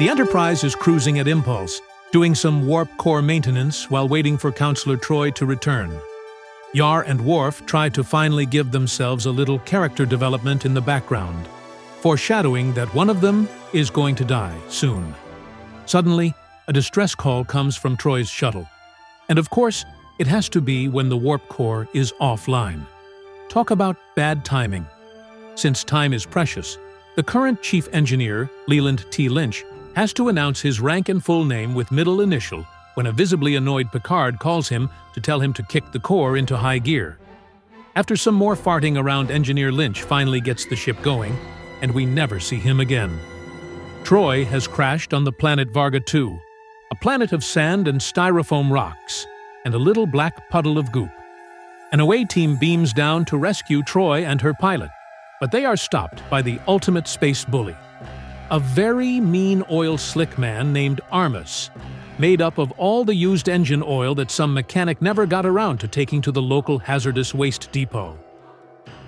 The Enterprise is cruising at Impulse, doing some warp core maintenance while waiting for Counselor Troi to return. Yar and Worf try to finally give themselves a little character development in the background, foreshadowing that one of them is going to die soon. Suddenly, a distress call comes from Troy's shuttle. And of course, it has to be when the warp core is offline. Talk about bad timing. Since time is precious, the current chief engineer, Leland T. Lynch, has to announce his rank and full name with middle initial when a visibly annoyed Picard calls him to tell him to kick the core into high gear. After some more farting around, Engineer Lynch finally gets the ship going, and we never see him again. Troi has crashed on the planet Varga II, a planet of sand and styrofoam rocks, and a little black puddle of goop. An away team beams down to rescue Troi and her pilot, but they are stopped by the ultimate space bully, a very mean oil slick man named Armus, made up of all the used engine oil that some mechanic never got around to taking to the local hazardous waste depot.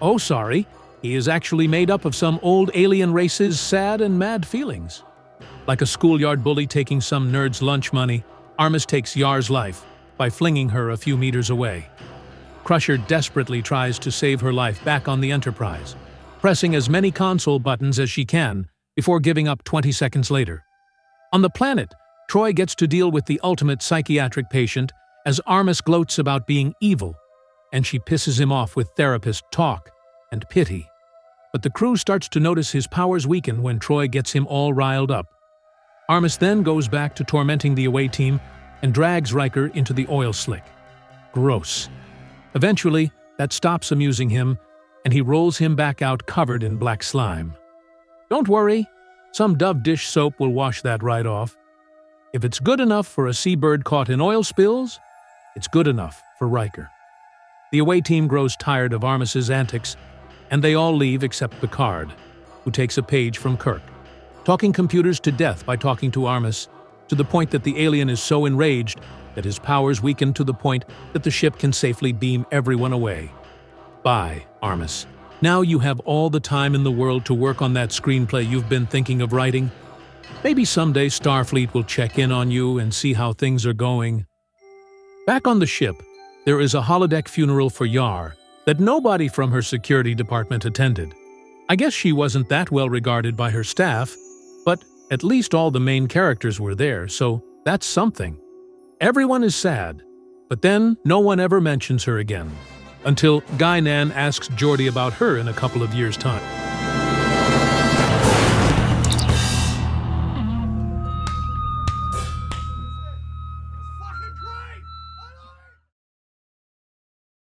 Oh, sorry, he is actually made up of some old alien race's sad and mad feelings. Like a schoolyard bully taking some nerd's lunch money, Armus takes Yar's life by flinging her a few meters away. Crusher desperately tries to save her life back on the Enterprise, pressing as many console buttons as she can before giving up 20 seconds later. On the planet, Troi gets to deal with the ultimate psychiatric patient as Armus gloats about being evil, and she pisses him off with therapist talk and pity. But the crew starts to notice his powers weaken when Troi gets him all riled up. Armus then goes back to tormenting the away team and drags Riker into the oil slick. Gross. Eventually, that stops amusing him, and he rolls him back out covered in black slime. Don't worry, some Dove dish soap will wash that right off. If it's good enough for a seabird caught in oil spills, it's good enough for Riker. The away team grows tired of Armus's antics, and they all leave except Picard, who takes a page from Kirk, talking computers to death by talking to Armus, to the point that the alien is so enraged that his powers weaken to the point that the ship can safely beam everyone away. Bye, Armus. Now you have all the time in the world to work on that screenplay you've been thinking of writing. Maybe someday Starfleet will check in on you and see how things are going. Back on the ship, there is a holodeck funeral for Yar that nobody from her security department attended. I guess she wasn't that well regarded by her staff, but at least all the main characters were there, so that's something. Everyone is sad, but then no one ever mentions her again, until Guinan asks Geordi about her in a couple of years' time.